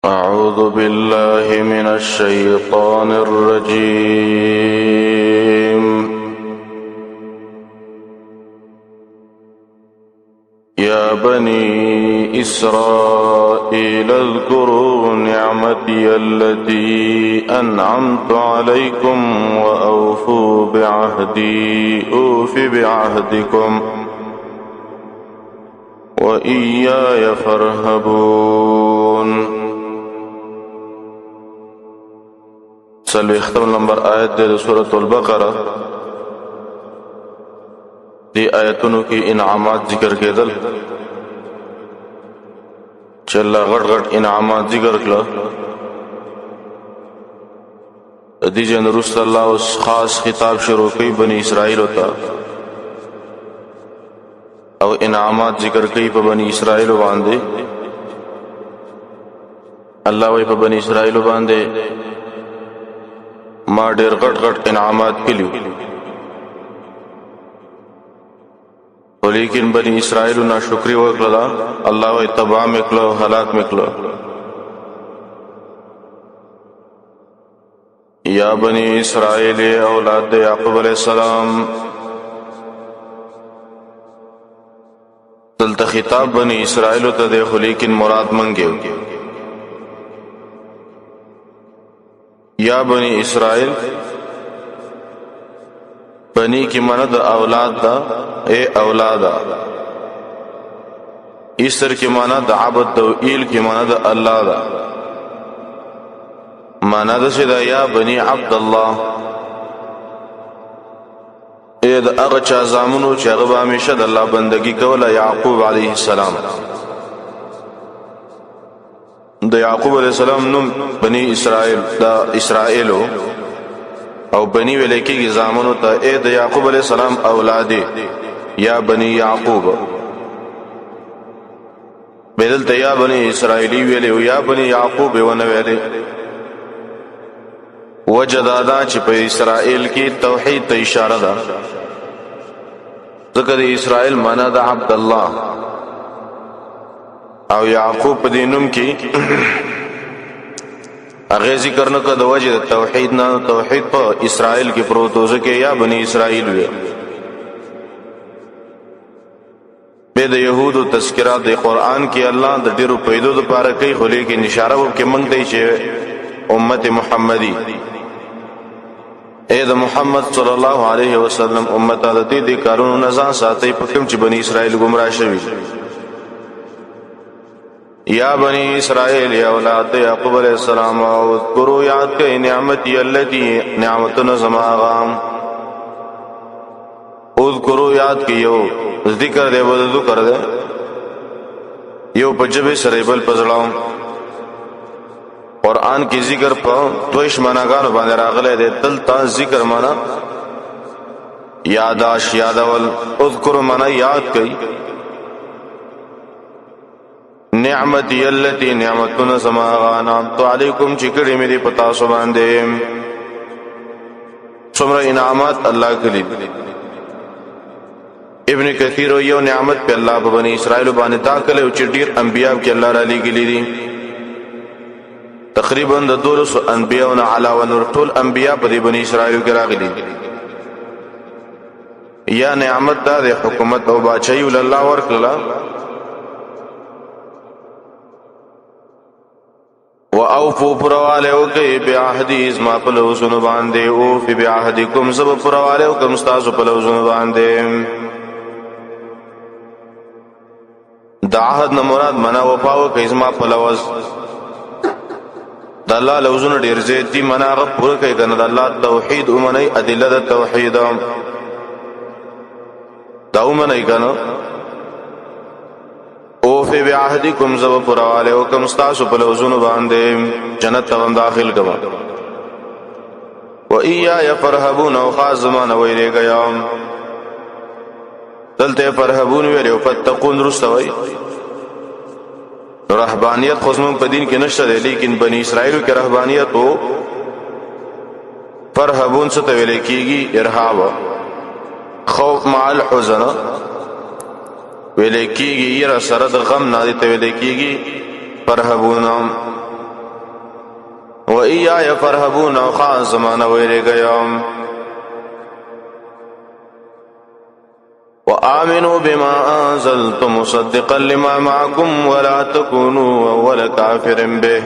أعوذ بالله من الشيطان الرجيم. يا بني إسرائيل اذكروا نعمتي التي أنعمت عليكم وأوفوا بعهدي أوف بعهدكم وإياي فارهبون. سلویختم نمبر آیت دے سورۃ البقرہ. دی آیتونو کی انعامات ذکر کېدل چې الله غټ غټ انعامات ذکر کړل. دی جن رسول الله اوس خاص خطاب شروع کوي بنی اسرائیل ته او انعامات ذکر کوي په بنی اسرائیل باندې. الله وايي په بنی اسرائیل باندې ما ډېر غټ غټ انعامات کړیو، ولیکن بنی اسرائیل ناشکری وکړه. الله وايي تباہ میکړو، هلاک میکړو. یا بنی اسرائیل اولاد یعقوب علیہ السلام. دلته خطاب بنی اسرائیل ته دی، خو لیکن مراد منګیو. یا بنی اسرائیل، بنی کی معنی د اولاد دا، اے اولادا. اسر کی معنی د عبد دا، ایل کی معنی د اللہ دا. معنی دا سیدا یا بنی عبد اللہ، اے دا اغا چا زامنو چا غبا ہمیشہ دا اللہ بندگی کولا یعقوب علیہ السلام. دا یعقوب علیہ السلام نم بنی اسرائیل دا اسرائیلو او بنی ولیکی کی زامنو تا اے دا یعقوب علیہ السلام اولادی یا بنی یعقوب. بیدلتا یا بنی اسرائیلی ویلی و یا بنی یعقوب ون ویلی. وجدادا چی پا اسرائیل کی توحید تا اشارہ دا. ذکر اسرائیل مانا دا عبداللہ او یعقوب پا دینم کی اغه ذکر نه کړه د وجه د توحید نه. توحید په اسرائیل کې پروت ځکه یا بنی اسرائیل وي. به د يهودو تذکرات د قران کې الله د ډیرو پیدو لپاره کوي، خو لیکن اشاره وکړي موږ ته چې امت محمدی اے د محمد صلی الله علیه وسلم امت د دې کارونو نه ځان ساتي په کوم چې بنی اسرائیل گمراه شوي. یا بنی اسرائیل یا اولاد یعقوب علیہ السلام اذکروا یاد کئی نعمتی اللتی نعمتنا زماغام. اذکروا یاد کی یو ذکر دے بددو کر دے یو پجب سریبل پزڑاؤں. قرآن کی ذکر پا دوش مناگانو باندے راغلے دے. دلتا ذکر مانا یاداش یادول، اذکروا مانا یاد کئی. نعمتی اللتی نعمتنا زماغا نعمتو علیکم چکڑی میری پتا سباندے. سمرہ انعامات اللہ کلی. ابن کثیر یو نعمت پہ اللہ پہ بنی اسرائیل بانے تاکلے و چٹیر انبیاء کی اللہ را لی گلی دی. تقریباً دا 200 انبیاء علاوہ نور طول انبیاء پہ دی بنی اسرائیل کے راگلی. یا نعمت دا دے حکومت او باچائی اللہ ورکللا. وَأَوْفُوا پُرَوَالَيْ وَكَيْ بِعَهْدِي ازْمَا پَلَوْزُنُ بَاندے. اوف بِعَهْدِكُمْ سب پُرَوَالَيْ وَكَمْ اسْتَاسُ پَلَوْزُنُ بَاندے. دا عہد نمراد منا وفاو که ازما پلوز. دا اللہ لوزن دیر زیدی منا غب پورا کئی کنا. دا اللہ توحید امنی ادلہ دا توحید دا امنی کنا. اوفی بعہدکم زب پروالے وکم ستاسو پلوزن باندے جنت تغم داخل کما. و ایای فرحبون و خاص زمان ویلے گیا. دلتے فرحبون ویلے و فتقون رستوئی. رہبانیت خصمون پا دین کی نشتہ دے، لیکن بنی اسرائیل کی رہبانیت ہو فرحبون ستا ویلے کی گی ارحاب خوف مع الحزن ویلے کیگی. یہ سرد غم نادی ته ویلے کیگی فرحبون. وَإِيَّايَ فَارْهَبُونَ او خاص زمانه ویریږئ وآمنوا بما أنزلت مصدقا لما معكم ولا تكونوا أول كافر به.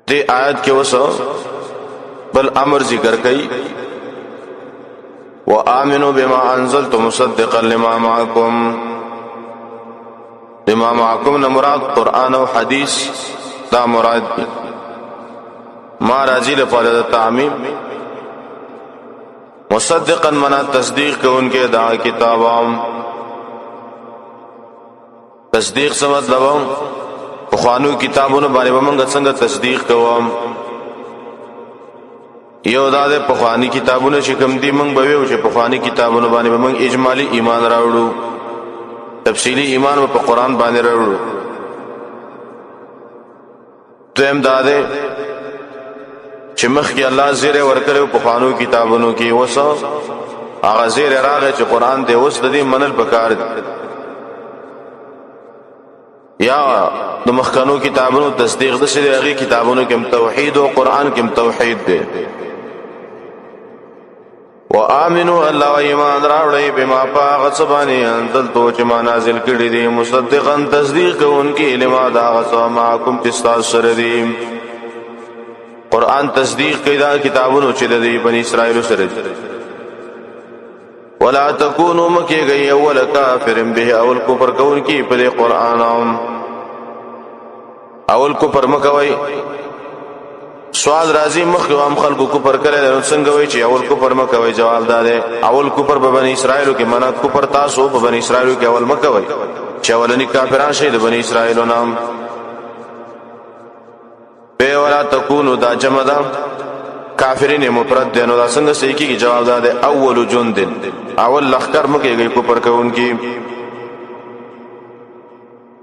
دی آیت کې وسو بل امر ذکر کړي وآمنوا بما أنزلت مصدقا لما معكم. لما معكم نه مراد قرآن او حدیث دا مراد دی. ما راځي لپاره تعمیم مصدقا منا تصدیق کوونکې دا کتابام. تصدیق څه مطلب؟ په خوانو کتابونو باندې موږ څنګه تصدیق کوم؟ یو دا د په خواني کتابونو چې کوم دي موږ به ویو چې په خواني کتابونو باندې موږ اجمالی ایمان راوړو، تفصیلی ایمان په قرآن باندې راوړو. دویم دا ده چې مخکې الله زیره ورکړو په خوانو کتابونو کې وسو هغه زیره راغی چې قرآن دی اوس د دې منل پکار دي. یا د مخکنو کتابونو تصدیق د شری هغه کتابونو کې توحید او قرآن کې توحید دی. وآمنوا الله ایمان راوړی بما پاغصبانی انزل تو چې ما نازل کړی دی مصدقا تصدیق کوونکی لما دا غصا معکم تستاس سره دی. قرآن تصدیق کوي دا کتابونو چې د بنی اسرائیل سره دي. ولا تکونوا مکیږي اول کافر به اول کفر کوونکی په قرآن اول کفر مکوي. سوال راځي مخکې هم خلکو کفر کړي څنګه وای چې اول کفر مکوي؟ جواب داده اول کفر په بنی اسرائیل کې معنا کفر تاسو په بنی اسرائیل کې اول مکوي چې اولنی کافران شي د بنی اسرائیل نام به. ولا تکونوا دا جمع ده کافرین مفرد ده نو دا څنګه صحیح کیږي؟ جواب داده اول جند اول لخر مکیږي کفر کوونکی.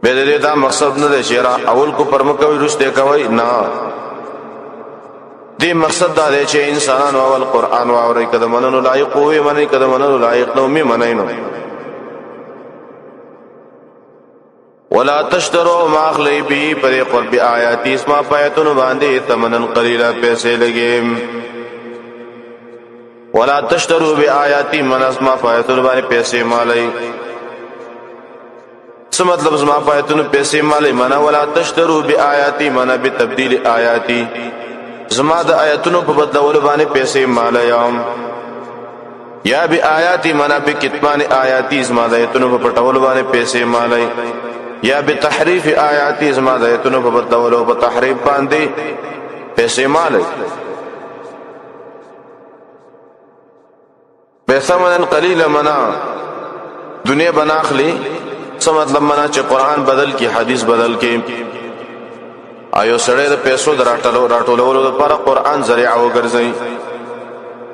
به دې دا مقصد نه ده چې اول کفر مکوي رسته کوي نه. دی مقصد دا دی چې انسانانو اول قرآن واوري کده مننو لایق وي منی کده مننو لایق نو می منینو. ولا تشتروا ما اخلی به پر قرب آیاتی اسما پایتونو باندې ثمنن قلیلا پیسې لګیم. ولا تشتروا بآیاتی من اسما پایتونو باندې پیسې مالای. څه مطلب اسما پایتونو پیسې مالای؟ معنا ولا تشتروا بآیاتی معنا بتبديل آیاتی زما د آیاتونو په بدلولو باندې پیسې مالیام. یا بی آیاتی منا بی کتمان آیاتی زما د آیاتونو په پټولو باندې پیسې مالی. یا بی تحریف آیاتی زما د آیاتونو په بدلولو په تحریف باندې پیسې مالی. بثمن قلیل منا دنیا بناخلی. څه مطلب؟ منا چې قرآن بدل کی حدیث بدل کی ایو سړی د پیسو راټولولو لپاره قرآن ذریعہ وګرځي.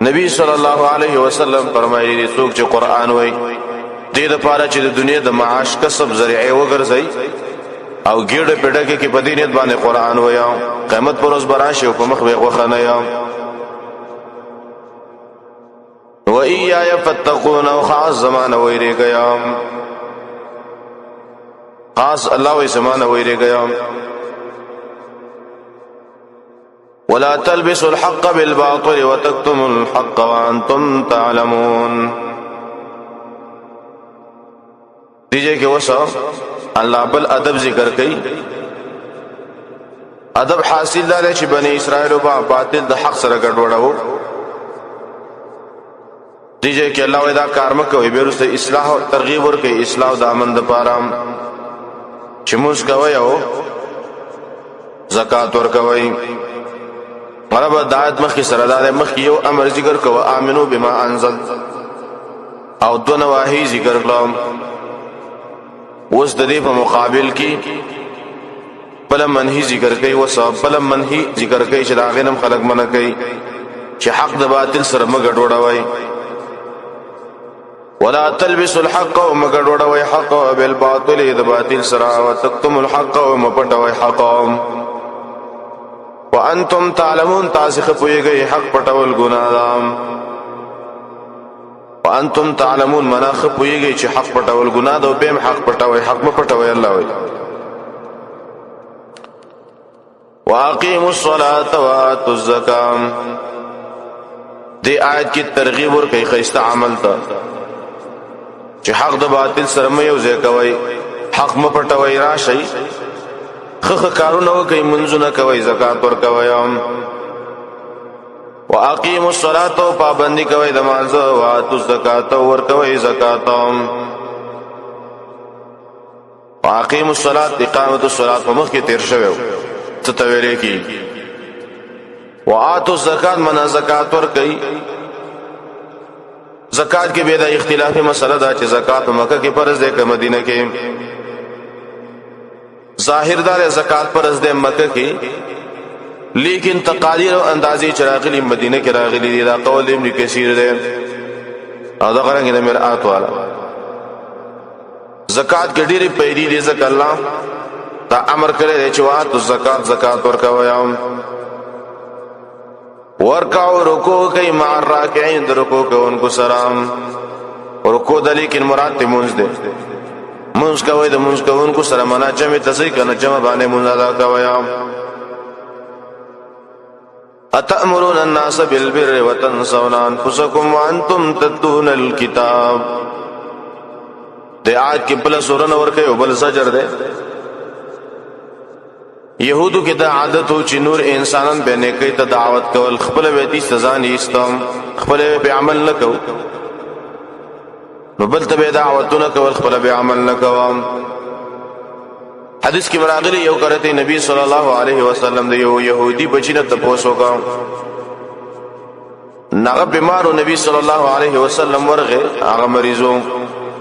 نبی صلی الله علیه وسلم فرمایلی څوک چې قرآن وای دې لپاره چې د دنیا د معاش کسب ذریعہ وګرځي او ګیړه پیډه کې په دې نیت باندې قرآن وایو قیامت پر ورځ براشه او په مخ به غوخنه یا و ایای فتقون او خاص زمانه ویریږم. خاص الله وی زمانه ویریږم. ولا تلبسوا الحق بالباطل وتكتموا الحق وانتم تعلمون. دیجے کہ وسا الله بل ادب ذکر کئی. ادب حاصل دا چې بنی اسرائیل او باطل د حق سره ګډوډاو. دیجے کہ الله ودا کار مکوې بیرسته اصلاح او ترغیب ورکې اصلاح د امن د پاره چې موږ کوي او زکات ورکوي. مرحبا دعایت مخی سردار مخی یو امر ذکر کو آمنو بما انزل او دو نواهی ذکر کلام. اس ددی په مقابل کی پلم منہی ذکر کئی وصاب پلم منہی ذکر کئی چې داغینم خلق منع کئی چې حق د باطل سره مګډوډوي. ولا تلبسوا الحق ومګډوډوي حق بالباطل د باطل سره وتكتموا الحق ومپټوي حق وانتم تعلمون تاسو خپويږئ حق پټول ګناه ده. وانتم تعلمون منا خپويږئ چې حق پټول ګناه ده او بهم حق پټوي حق م پټوي الله وي. واقیموا الصلاة وآتوا الزکاة. دې آیت کې ترغیب ورکړي خیسته عمل ته چې حق د باطل سره مې یو ځای کوي، حق مې پټوي، راشي خخ کارونه کوي، منځونه کوي، زکات ورکوي. واقیموا الصلاة پابندي کوي د مانځه، وآتوا الزکاة ورکوي زکات. واقیموا الصلاة اقامت الصلاة په مخ کې تیر شوی څه ته ویل کی. وآتوا الزکاة منا زکات ورکوي. زکات کې به د اختلافي مسله دا چې زکات په مکه کې فرض ده که مدینه کې. ظاهر دار زکات فرض ده مکه کې، لیکن تقاریر او اندازې چراغلی مدینه کې راغلي دي. دا قول ابن کثیر ده او دا غره کې د مرآت والا. زکات کې ډېری پیری دي ځکه الله دا امر کړی دی چې وآتوا الزکات زکات ورکوئ. ورکعوا رکوع کوي مع الراکعين، د رکوع کوونکو سره. رکوع د لیکن مراد ته مونږ دی، مونږ کوي د مونږ کوونکو سره معنا جمع تصحیح کنه جمع باندې مونږ ادا کوي. اتأمرون الناس بالبر وتنسون انفسكم وانتم تتلون الكتاب. د آیت کې بل سورنه ورکه او بل زجر ده. یهودو کې دا عادت او چې نور انسانان به نیکی ته دعوت کول، خپل به دي سزا نه ایستم، خپل به عمل نه کو، نو بل ته به دعوتونه کول، خپل به عمل نه کوم. حدیث کې راغلی یو کرته نبی صلی الله علیه وسلم د یو يهودي بچینه تاسو کا نغه بیمارو نبی صلی الله علیه وسلم ورغه هغه مریضو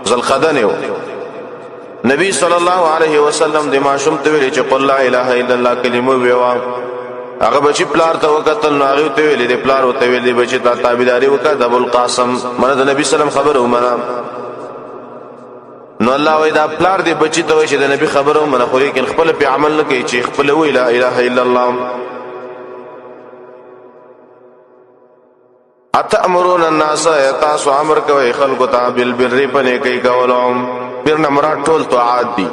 زلخدنه نبی صلی الله علیه وسلم د ماشوم ته ویل چې قل لا اله الا الله کلمه ویوا. هغه بچی پلار ته وکتل، نو هغه ته ویل دی پلار ته ویل دی بچی ته تابعداري وکړه د ابو القاسم منه د نبی سلام خبره ومنه. نو الله وای دا پلار دی بچی ته وای چې د نبی خبره ومنه، خو لیکن خپل په عمل نه کوي چې خپل وی لا اله الا الله. اتأمرون الناس، تاسو امر کوي خلق ته بالبر پنه کوي کولم. بیر نمرات ټول طاعات دي.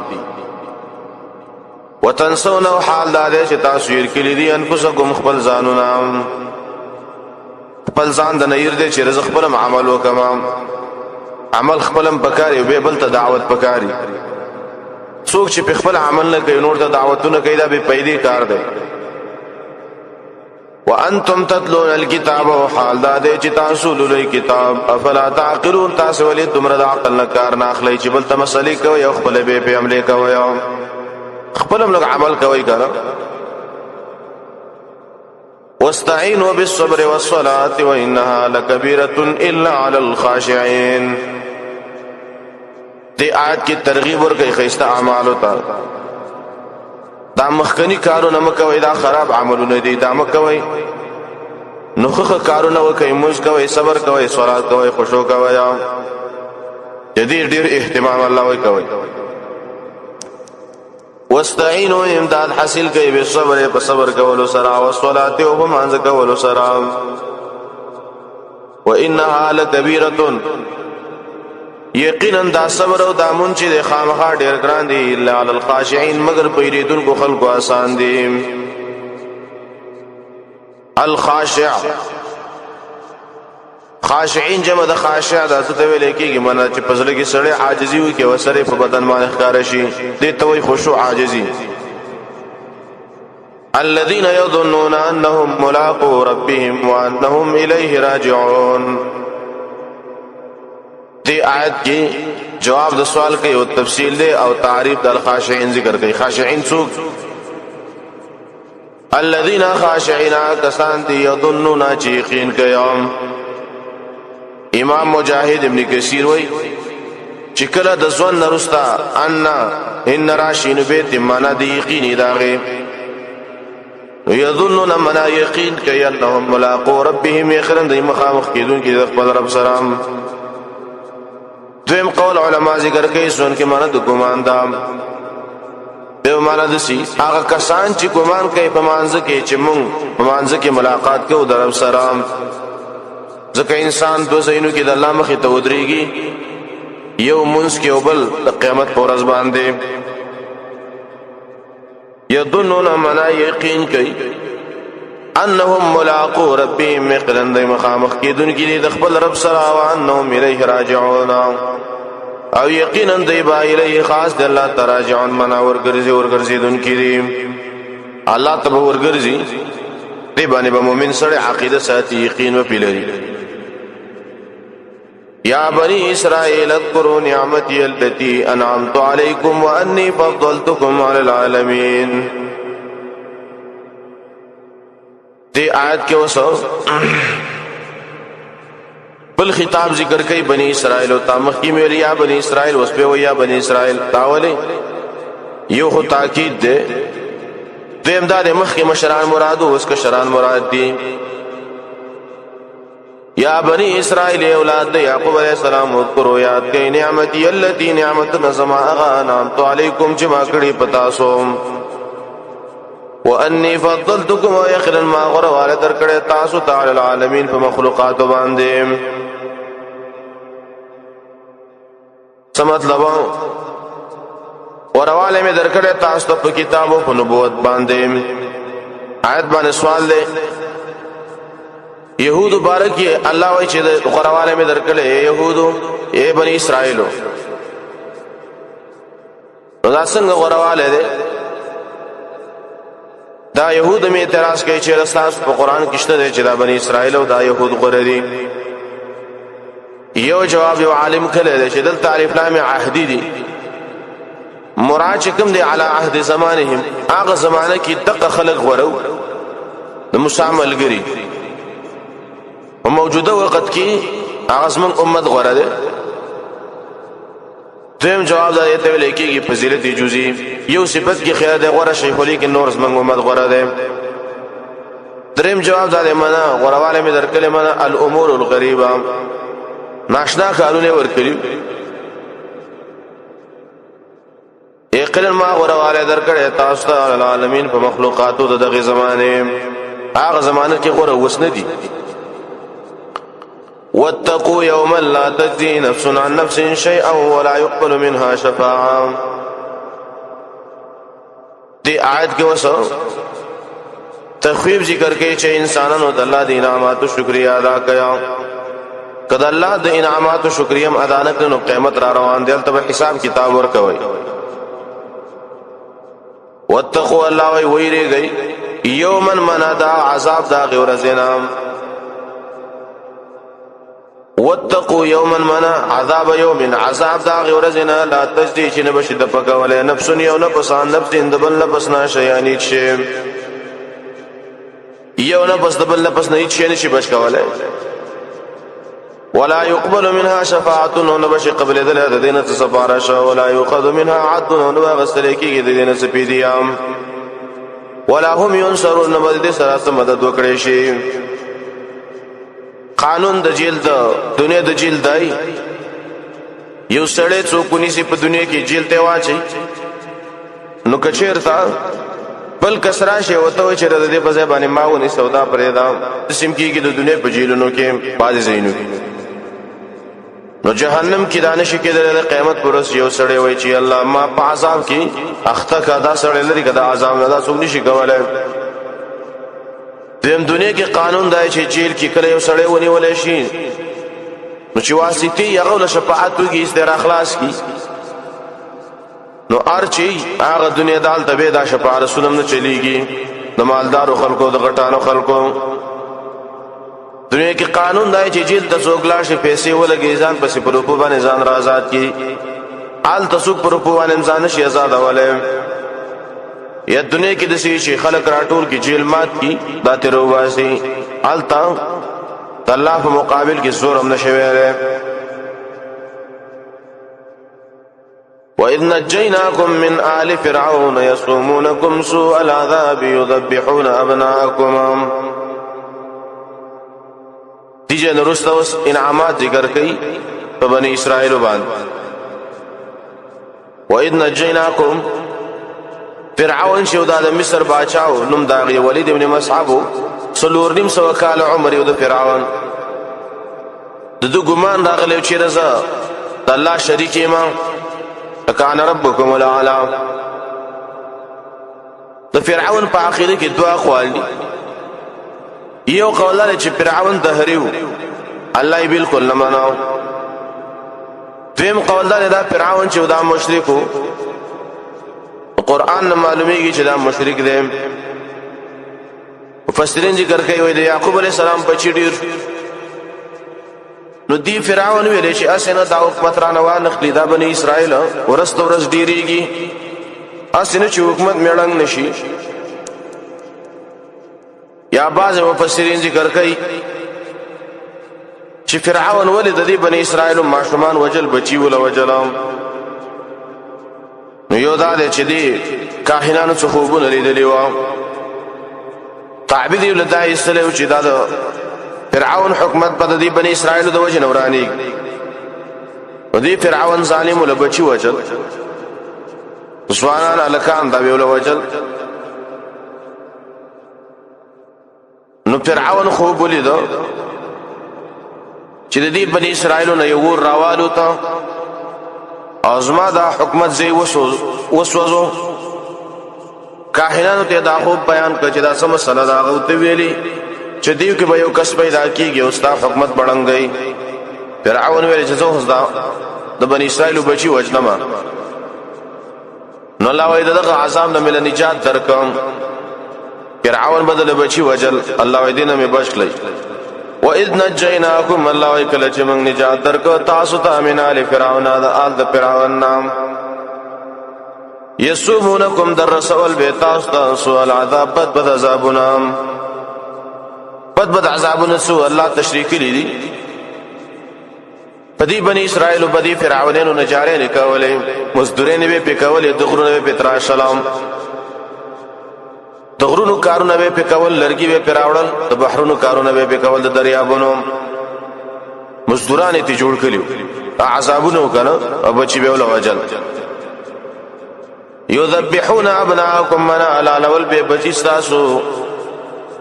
وتنسون حال دار چې تاسو یې کړی دي انفسکم خپل ځانونه، خپل ځان د نیر دي چې رزق خپل عمل وکما، عمل خپلم پکاري به بل ته دعوت پکاري. څوک چې په خپل عمل نه کوي نور ته دعوتونه کوي دا به پیدا کار دی. وانتم تتلون الكتاب وحال داده چې تاسو لولئ کتاب، افلا تعقلون، تاسو ولې دومره د عقل نه کار نه اخلئ چې بل ته مسلې کوي او خپل به په عمل کوي، خپل موږ عمل کوي کنه. واستعينوا بالصبر والصلاة وانها لكبيرة الا على الخاشعين. دې آیت کې ترغیب ورکړي خیسته اعمال ته. دا مخکنی کارونه مکوئ، دا خراب عملونه دي، دا مکوئ. نخخ کارونه وکئ، موږ کوئ، صبر کوئ، صلات کوئ، خشوع کوئ. جدیر ډیر اهتمام الله وی کوئ. واستعینوا امداد حاصل کوئ بالصبر، په صبر کولو سره، او صلات او په مانځ کولو سره. وانها لکبیرة، یقینا دا صبر او دا مون چې د خامخا ډیر ګران دي، الا علی الخاشعين، مگر پیریدونکو خلقو آسان دي. الخاشع، خاشعين جمع د خاشع، دا څه ته ویل کېږي؟ معنا چې پزړه کې سړی عاجزي وي کې وسره په بدن باندې ښکار شي، دې ته وایي خشوع عاجزي. الذين يظنون انهم ملاقو ربهم وانهم الیه راجعون. دی آیت کی جواب د سوال کوي او تفصیل دی او تعریف د الخاشعين ذکر کوي. خاشعين څوک؟ الذين خاشعين کسان دي يظنون چې یقین کوي. امام مجاهد ابن کثیر وای چې کله د ځوان نرستا ان راشین بیت معنا دی یقین داغه، يظنون منا یقین کوي انهم ملاقو ربهم، یقین د مخامخ کیدون کې د خپل رب سره. دویم قول علماء ذکر کوي سن کې معنا د ګمان دا، دیو معنا د سی هغه کسان چې ګمان کوي په مانځ کې چې مونږ په مانځ کې ملاقات کوو د رب سره. ځکه انسان دو زینو کې د الله مخې ته ودرېږي، یو منځ کې او بل د قیامت په ورځ باندې. یظنون منا یقین کوي انهم ملاقو ربهم مقرن دی مخامخ کیدون کی د خپل رب سره او انهم الیه راجعون او یقینا دی با الیه خاص د الله تراجعون منا ورګرځي دن کی دی الله تب ورګرځي دی باندې به مؤمن سره عقیده ساتي یقین و پیلري یا بنی اسرائیل اذکروا نعمتی التي انعمت علیکم وانی فضلتکم علی العالمین. دی آیت کے وسو بل خطاب ذکر کئی بنی اسرائیل و تامخی میں یا بنی اسرائیل وسپے و یا بنی اسرائیل تاولے یو خو تاکید دے دو امداد مخ کے مشران مراد و اس کا شران مراد دی. یا بنی اسرائیل اولاد دی یعقوب علیہ السلام اذکروا یاد کئی نعمتی اللتی نعمت نظم آغا نعمتو علیکم جمع کڑی پتاسوم وانی فضلتکم و یقینا ما غرواله درکړه تاسو تعالی العالمین په مخلوقات باندې. څه مطلب غرواله می درکړه تاسو په کتاب او په نبوت باندې. آیت باندې سوال دی یهود بارکی الله وایي چې غرواله می درکړه یهودو ای بنی اسرائیلو دا څنګه غرواله دی. دا یهود می اعتراض کوي چې رساس په قران کې شته چې دا بنی اسرائیل او دا یهود غره دي. یو جواب یو عالم کله دی چې دلته الف لام عهدی دي مراد کوم دی علی عهد زمانهم هغه زمانه کې دغه خلق غرو د مشامل ګری او موجوده وخت کې هغه زمون امت غره ده. دویم جواب دا ته ویل کېږي فضیلت جزئی یو صفت کې خیر ده غره شیخ علی کې نور زمون امت غره ده. دریم جواب دا معنا غرواله می درکله معنا الامور الغریبه ناشنا کارونه ورکړي یقینا ما غرواله درکړه تاسو ته العالمین په مخلوقاتو دغه زمانه هغه زمانه کې غره وسنه دي. واتقوا يوما لا تجزي نفس عن نفس شيئا ولا يقبل منها شفاعه. دی آیت کې وسو تخویب ذکر کوي چې انسانانو د الله د انعاماتو شکریا ادا کړه. کله الله د انعاماتو شکریا ادا نه کړو قیامت را روان دي تل حساب کتاب ورکوي. واتقوا الله ويریږي یوما منادا عذاب دا غیر زینام. واتقوا يوما منا عذاب يوم عذاب دا غیر زنا لا تجدي چې نه بشي د پکواله نفس یو نفس عن نفس اندبل نفس ناشیانی شي یو نفس دبل نفس نه شي نشي بچ کوله ولا يقبل منها شفاعه نو بشي قبل ذل دینه سفارش ولا يؤخذ منها عدل نو غسل کیږي د دینه سپیدیام ولا هم ينصرون مدد سره مدد وکړي شي. قانون د جیل د دنیا د جیل دای یو سړی څوک نیسی په دنیا کې جیل ته واچي نو کچیرتا بل کسرا شی وته چې د دې په ځای باندې ماونی سودا پرې دا قسم کېږي د دنیا په جیلونو کې باز زینو نو جهنم کې دانش کې د قیامت پر ورځ یو سړی وای چې الله ما په عذاب کې اخته کدا سړی لري کدا عذاب نه دا څوک نشي کولای. دیم دنیا کې قانون دی چې جیل کې کله یو سړی ونیول شي نو چې واسطي هغه له شفاعت وږي استر اخلاص کی نو ارچی هغه دنیا دال ته دا شفاعت رسولم نه چلیږي د مالدارو خلکو د غټانو خلکو. دنیا کې قانون دی چې جیل د څوګلا شي پیسې ولګي ځان پسې پروپو باندې ځان را آزاد کی آل تسوک پروپو باندې ځان شي آزاد ولې یا دنیا کې د شي خلک راټول کې جیل مات کی دا تیرو واسي آلتا الله په مقابل کې زور هم نشوي لري. وَإِذْ نَجَّيْنَاكُمْ مِنْ آلِ فِرْعَوْنَ يَصُومُونَكُمْ سُوءَ الْعَذَابِ يُذَبِّحُونَ أَبْنَاءَكُمْ. دیجه نرسته اوس انعامات ذکر کړي په بنی اسرائیل باندې. وَإِذْ نَجَّيْنَاكُمْ فرعون شو د مصر باچاو نوم داغي ولید ابن مصعب سلور نیم سو کال عمر یو د فرعون د دو ګمان راغلی چې رضا الله شریک ما کان ربکم الاعلى د فرعون په اخر کې دعا قوالي یو قول لري چې فرعون دهریو الله یې بالکل نه مناو دیم قول لري دا فرعون چې دا مشرکو قرآن نه معلومیږي چې دا مشرک دی مفسرین ذکر کوي وای د یعقوب علی السلام بچی ډیر نو دی فرعون ویل چې اسنه دا حکومت را نه وانخلی دا بنی اسرائیل ورست ورځ ډیریږي اسنه چې حکومت میړنګ نشي یا بعض مفسرین ذکر کوي چې فرعون ولید د بنی اسرائیل ماشومان وجل بچی ول وجلام نو یو دا چې دی کاهنانو څخه خوبونه لیدلی و تعبید یو لدای سره چې دا فرعون حکومت په دې بنی اسرائیل د وجه نورانی و دې فرعون ظالم ول بچی وجل ځوانان الکان دا ویول وجل نو فرعون خوب ولید چې دې بنی اسرائیل نه یو راوالو ته ازما دا حکومت زی وسوځو کاهنانو ته دا خوب بیان کړ چې دا سم مسله دا غوته ویلي چې دیو کې به یو کس پیدا کیږي او ستا حکومت بڑنګي فرعون ویل چې زه دا د بنی اسرائیل بچي وجنما نو الله وایي دغه عذاب نه مل نجات درکم فرعون بدل بچي وجل الله وایي دینه مې بچ کړی وَإِذْ نَجَّيْنَاكُمْ اللَّهُ وَكَلَّ چې موږ نجات درکو تاسو ته من آل فرعون دا آل د فرعون نام یسومونکم در رسول به تاسو العذاب بد عذابنا بد عذابنا سو الله تشریکی لیدي پدی بنی اسرائیل و بدی فرعونانو نجارې نکولې مزدورین به پکولې دغرونه به پترا سلام دغرونو کارونه به پکول لرګي به پراوړل د بحرونو کارونه به پکول د دریابونو مزدوران ته جوړ کړیو عذابونو کنه او بچي به ول وجل یذبحون ابناءکم من علی لول به بچی تاسو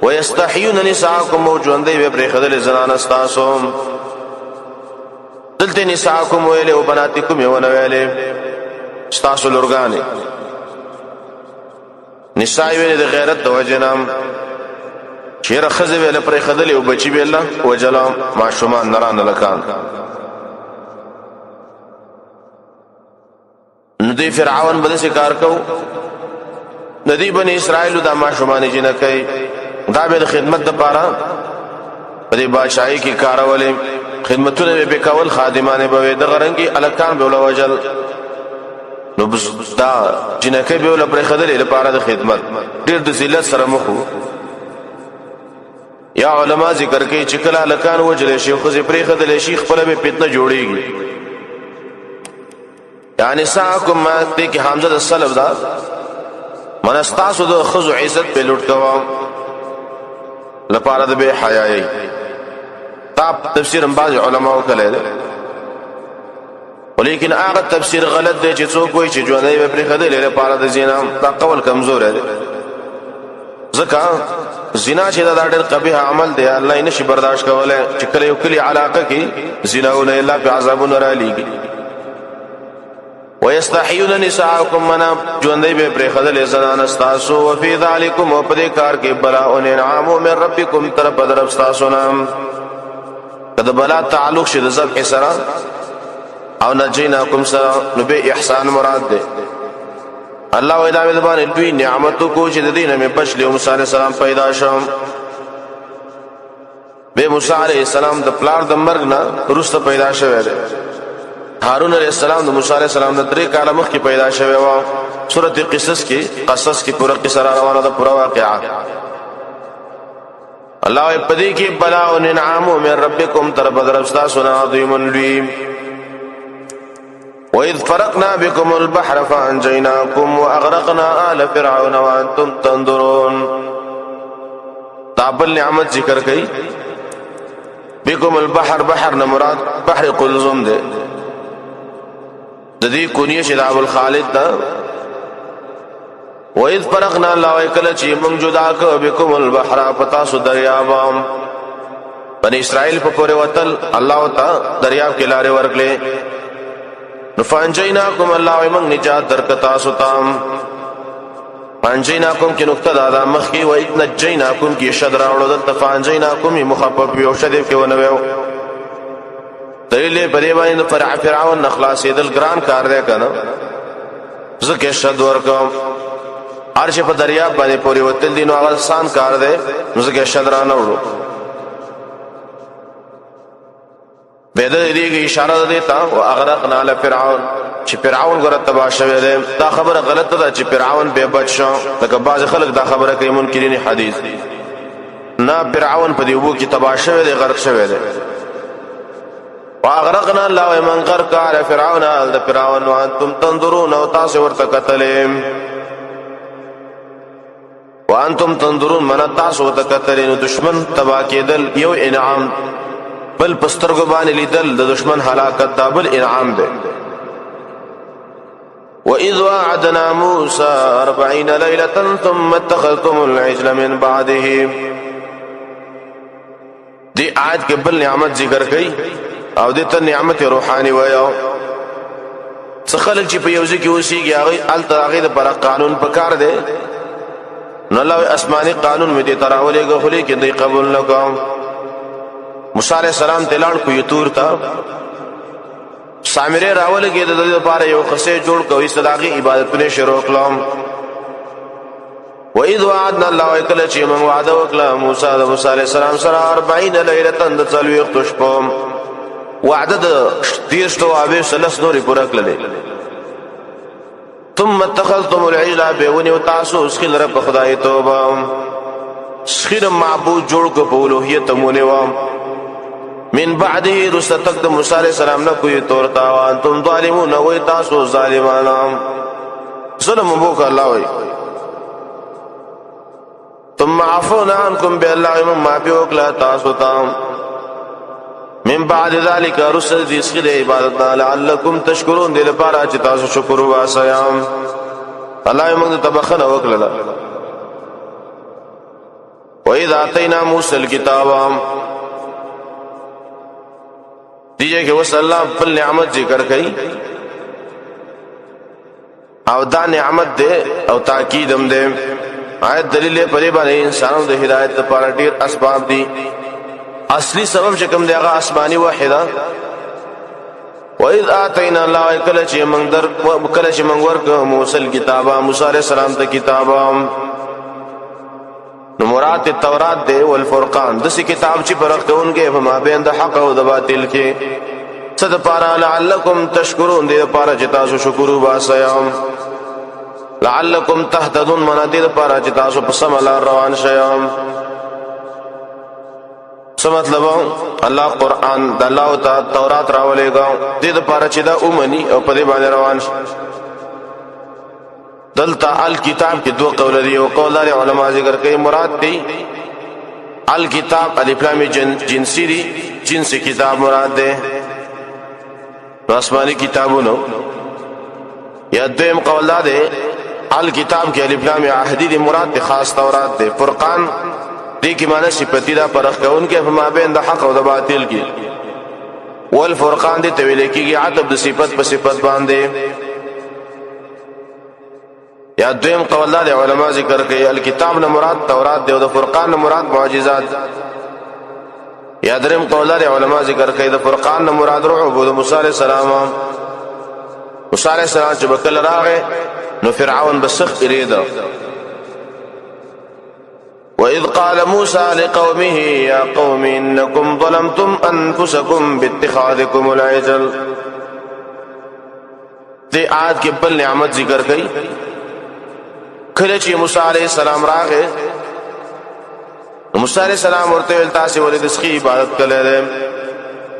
ويستحيون نساءکم موجوندې به پرې خدل زنان تاسو دلته نساءکم ویله او بناتکم یو نه ویله تاسو لورګانې نساء ویل د غیرت د وجنام چیرې خزه ویل پر خدل او بچی ویل وجلام معشومان نران لکان ندی فرعون بده کار کو ندی بنی اسرائیل د معشومان جنہ کوي دا به خدمت د پاره په دې بادشاہي کې کارولې خدمتونه به کول خادمانه به د غرنګي الکان به وجل نو دا جنکه به ول پر خدل لپاره د خدمت ډیر د ذلت سره مخو یا علما ذکر کوي چې کله لکان وجل شي خو زی پر خدل شي خپل به فتنه جوړيږي یعنی ساکم ما دې کې حمزه د سلب دا منستاسو د خذ عزت په لوټ کوا لپاره د به حیاي تاب تفسیر بعض علما وکړل ولیکن هغه تفسیر غلط دی چې څوک وایي چې ژوندۍ به پرې خدای لپاره د زنا دا قول کمزور دی ځکه زنا چې دا ډېر قبیح عمل دی الله یې نشي برداشت کولای چې کله یو کلی علاقه کې زناونه الله په عذابونه را لېږي ويستحيون نساءكم من ژوندۍ به پرې خدای زنان استاسو وفي ذلكم وپدې کار کې بلاء انعام من ربكم طرف درب استاسو نام کله بلا تعلق شه د ذبح سره او نجیناکم سره نو به احسان مراد ده الله و اذا مدبان دوی نعمتو کو چې د دینه مې بچلی موسی علیہ السلام پیدا شوم به موسی علیہ السلام د پلار د مرګ نه وروسته پیدا شوی دی هارون علیہ السلام د موسی علیہ السلام د 3 کاله مخکې پیدا شوی و سورۃ قصص کې پورا قصه روانه ده پورا واقعا الله پدې کې بلا او انعام من ربکم تر بدرستا سنا عظیم لوی وَإِذْ فَرَقْنَا بِكُمُ الْبَحْرَ فَأَنْجَيْنَاكُمْ وَأَغْرَقْنَا آلَ فِرْعَوْنَ وَأَنْتُمْ تَنْظُرُونَ تابل نعمت ذکر کئی بِكُمُ الْبَحْرَ بحر نمراد بحر قلزم دے ددی کنیش دعب الخالد دا وَإِذْ فَرَقْنَا اللَّهُ وَيْكَلَ چی من جداک بِكُمُ الْبَحْرَ پتاسو دریابام بنی اسرائیل پا پورے وطل اللہ تا دریاب کے لارے ورکلے فانجیناکم اللہ ومن نجات درکتا ستام فانجیناکم کې نقطه دا مخکې و اذ نجیناکم کې شد راوړو دلته فانجیناکم مخفف یو شد کې ونه ویو دلیل پرې باندې فرعون نخلاصېدل ګران کار دی کنه زکه شد ورکم ارش په دریاب باندې پوری وتل دي نو هغه آسان کار دی زکه شد را نه وړو بيد دې اشاره دیتا او اغرقنا لفرعون چې فرعون غره تبا شوی دی دا خبره غلطه ده چې فرعون به بچ شو لکه بعض خلک دا خبره کوي منکرین حدیث نه فرعون په دې وو کې تبا شوی دی غرق شوی دی واغرقنا الله من غرق على فرعون ال فرعون وانتم تنظرون او تاسو ورته کتلې وانتم تنظرون من تاسو ورته کتلې نو دشمن تبا کېدل یو انعام بل پسترګو باندې لیدل د دشمن هلاکت دا بل انعام دی وَإِذْ وَعَدْنَا مُوسَى 40 لَيْلَةً ثُمَّ اتَّخَذْتُمُ الْعِجْلَ مِنْ بَعْدِهِ دی آیت کې بل نعمت ذکر کړي او دته نعمت روحاني وایو څه خلک چې په یوځ کې اوسېږي هغه التراغې د پر قانون پکار دی نو الله آسماني قانون مې دې تراولې غوښلې کې دی قبول نکوم موسی عليه السلام تلان کو یتور تا سامره راول کې د دې لپاره یو خسه جوړ کوي صداقي عبادتونه شروع کړم وَإِذْ وَعَدْنَا اللَّهَ وَكَلَّ شَيْءٍ مَنْ وَعَدَ وَكَلَّ مُوسَى موسی عليه السلام سره 40 ليله د څلوي خشپم وعده د 30 اوابه سلس نوري پورا کړل ثم اتخذتم العجل بوني وتاسو اسخل رب خدای توبه اسخل معبود جوړ کو په اولوهیت مونږ و من بعده رستق د موسی عليه السلام نه کوئی تورتا وانتم ظالمون و تاسو ظالمان ظلم وک الله وي ثم عفونا عنكم بالله ما بيوكلا تاسو تام من بعد ذلك رسل دي اسخل عبادتنا لعلكم تشكرون دل پارا چې تاسو شکر واسيام الله موږ ته بخنه وکړه وَإِذْ آتَيْنَا مُوسَى الْكِتَابَ دیجئے کہ وصل اللہ بل نعمت ذکر کئی او دا نعمت دے او تاکید هم دے آیت دلیل پری باندې انسانوں دے ہدایت لپاره ډیر اسباب دي اصلی سبب شکم دے هغه آسمانی واحده وَإِذْ آتَيْنَا اللَّهَ کله چې موږ ورکو موسی الکتاب موسی علیہ السلام ته کتاب نو مراد تورات دے والفرقان دسی کتاب چې فرق کوونکې په مابین د حق او د باطل کې صد پارا لعلکم تشکرون دې پارا چې تاسو شکر وباسئ لعلکم تهتدون من دې پارا چې تاسو په سم لار روان شئ څه مطلب الله قرآن د الله تعالی تورات راولېګا دې پارا چې دا اومني او په دې باندې روان شي دلتا الکتاب کې دو قول دي او قول لري علما ذکر کوي مراد دي الکتاب الف لام جنسی دي جنس کتاب مراد ده آسمانی کتابونو یا دویم قول ده الکتاب کې الف لام عهدی دي مراد دي خاص تورات ده فرقان دي کې معنی صفتی دا پرخ کون کې په مابین د حق او د باطل کې والفرقان دي تویل کېږي عتب د صفت په صفت باندې یا دویم قول ده علماء ذکر کوي الکتاب نه مراد تورات دی او د فرقان نه مراد معجزات یا دریم قول ده علماء ذکر کوي د فرقان نه مراد روح او د موسی عليه السلام موسی عليه السلام چې بکل راغې نو فرعون بسخ اریده وَإِذْ قَالَ مُوسَى لِقَوْمِهِ يَا قَوْمِ إِنَّكُمْ ظَلَمْتُمْ أَنفُسَكُمْ بِاتِّخَاذِكُمُ الْعِجْلَ دې آیت کې بل نعمت ذکر کړي کله چې موسی عليه السلام راغې موسی عليه السلام ورته ویل تاسو ولې د سخي عبادت کړل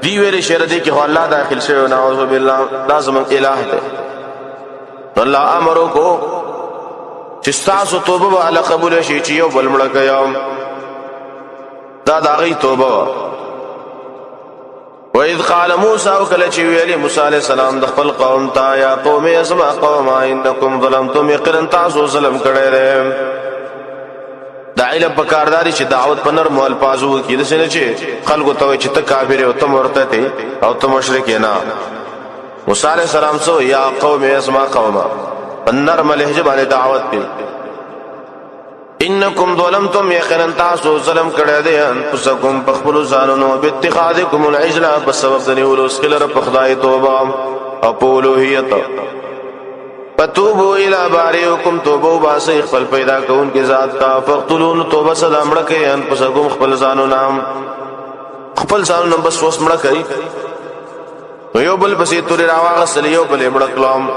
دی ویل شر دې کې الله داخل شوی نعوذ بالله لازم الہ دې الله امر کو چې تاسو توبه وعلى قبول شي چې یو بل مړ کيام دا دغه توبه وَإِذْ قَالَ مُوسَى وَكَلَّ ویلی موسی علیہ السلام د خپل قوم ته یا قوم اسمع قوم انکم ظلمتم یقینا تاسو ظلم کړی دی دا علم په کارداري چې دعوت په نرمو الفاظو کې د سینې چې خلکو ته چې ته کافر او ته مرتد او ته مشرک نه موسی علیہ السلام سو یا قوم اسمع قوم په نرم لهجه باندې دعوت کوي انکم ظلمتم یقینا تاسو ظلم کړی دی انفسکم بخبل ځانونو باتخاذکم العجل بسبب د نیولو سکلر په خدای توبه او په اولوهیت فتوبوا الى بارئکم توبو باسی خپل پیدا کون کی ذات کا فقتلون توبه صدا مړه کوي انفسکم خپل ځانونو خپل ځانونو بس وس مړه کوي یو بل پسې توري راواغسل یو بل مړه کلام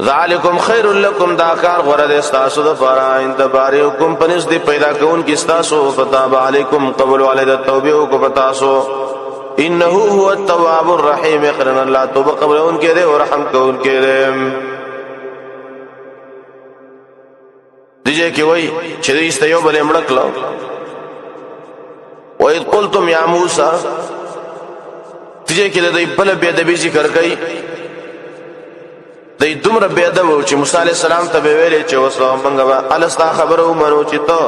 ذالکم خیر لکم دا کار غره د استاسو د فرا عند بارئکم پنس دی پیدا کون کی استاسو فتاب علیکم قبل والد التوبه کو پتاسو انه هو التواب الرحیم قرن الله توبه قبل ان کے دے اور رحم کو ان کے دے دیجے کہ وہی چې دې یو بل مړه کلام وَإِذْ قُلْتُمْ يَا مُوسَى تجھے کہ دے بل بے ادبی ذکر کئی دے دومره بے ادب چې موسی علیہ السلام ته ویلې چې وسو منګه الستا خبرو منو چې ته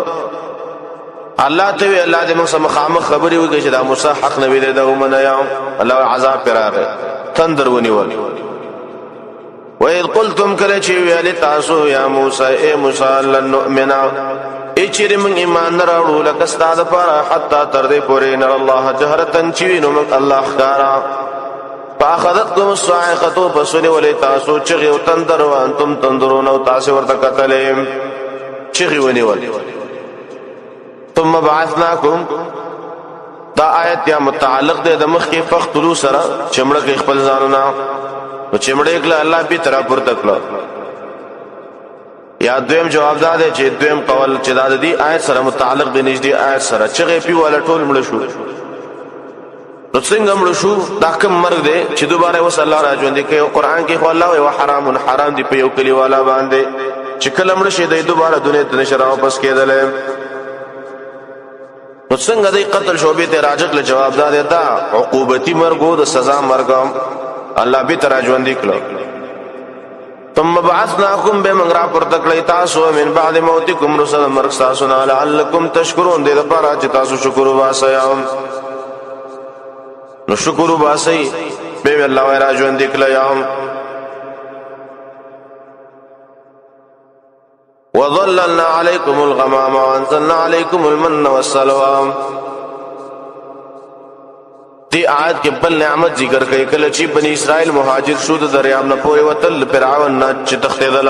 الله ته وی الله دې موږ سم خامخ خبري وکړي چې دا موسی حق نه ویلې دا ومنه یا الله عذاب پر راغی تندر ونیول وَإِذْ قُلْتُمْ كَلَّ چې ویلې تاسو یا موسی اے موسی لن نؤمن اچری من ایمان نراړو لکه ستاسو پر حتا تر دې پورې نه الله جهرتن چې نو موږ الله ښکارا فاخذتكم الصاعقه فسن ولي تاسو چغي او تندر وانتم تندرون او تاسو ورته قتلم چغي ونیول ثم بعثناكم دا آیت یا متعلق ده د مخ کې فقتلوا سره چمړه کې خپل ځانونه نو چمړه کله الله به تر پر تکړه یا دویم جواب دا ده چې دویم قول چې دا د دې آیت سره متعلق دی نږدې آیت سره چغي پی ولا ټول مړ شو نو څنګه مړ شو دا کوم مرګ دی چې دوباره وس الله را ژوند کوي قرآن کې خو الله او حرام حرام دی په یو کلی والا باندې چې کله مړ شي دی دوباره دنیا ته نشي واپس کېدل نو څنګه دی قتل شوبې ته راجک له جواب دا عقوبتي مرګ او د سزا مرګ الله به تر ژوند کړو ثم بعثناكم بمغرا پر تکړی تاسو من بعد موتکم رسل مرګ تاسو نه لعلکم تشکرون دې لپاره چې تاسو شکر واسئ نو شکر واسئ به الله را ژوند کړی وظللنا عليكم الغمام وانزلنا عليكم المن والسلوى دی آیت کې بل نعمت ذکر کوي کله چې بنی اسرائیل مهاجر شو د دریاب نه پوي وتل فرعون نه چې تختیدل